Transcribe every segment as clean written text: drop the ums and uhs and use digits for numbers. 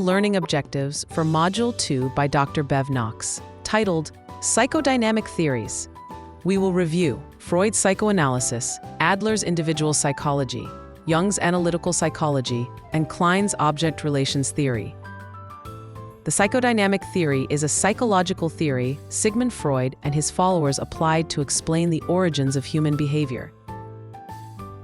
learning objectives for Module 2 by Dr. Bev Knox, titled Psychodynamic Theories. We will review Freud's psychoanalysis, Adler's individual psychology, Jung's analytical psychology, and Klein's object relations theory. The psychodynamic theory is a psychological theory Sigmund Freud and his followers applied to explain the origins of human behavior.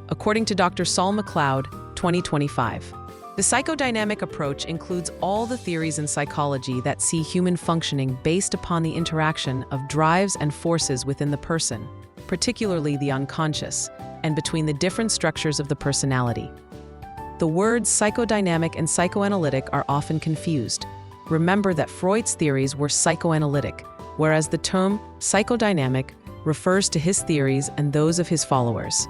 According to Dr. Saul MacLeod, 2025, the psychodynamic approach includes all the theories in psychology that see human functioning based upon the interaction of drives and forces within the person, particularly the unconscious, and between the different structures of the personality. The words psychodynamic and psychoanalytic are often confused. Remember that Freud's theories were psychoanalytic, whereas the term psychodynamic refers to his theories and those of his followers.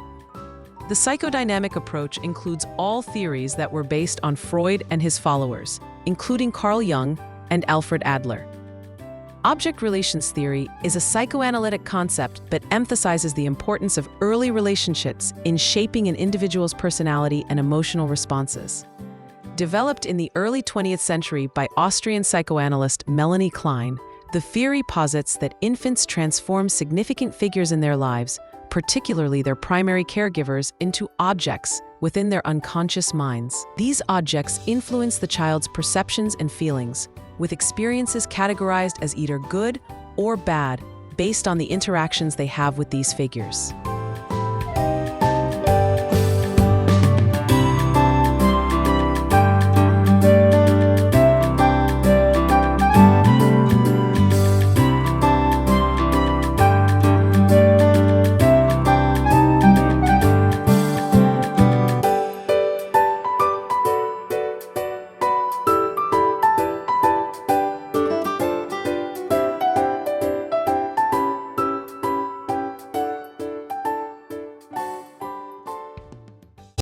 The psychodynamic approach includes all theories that were based on Freud and his followers, including Carl Jung and Alfred Adler. Object relations theory is a psychoanalytic concept that emphasizes the importance of early relationships in shaping an individual's personality and emotional responses. Developed in the early 20th century by Austrian psychoanalyst Melanie Klein, the theory posits that infants transform significant figures in their lives, particularly their primary caregivers, into objects within their unconscious minds. These objects influence the child's perceptions and feelings, with experiences categorized as either good or bad based on the interactions they have with these figures.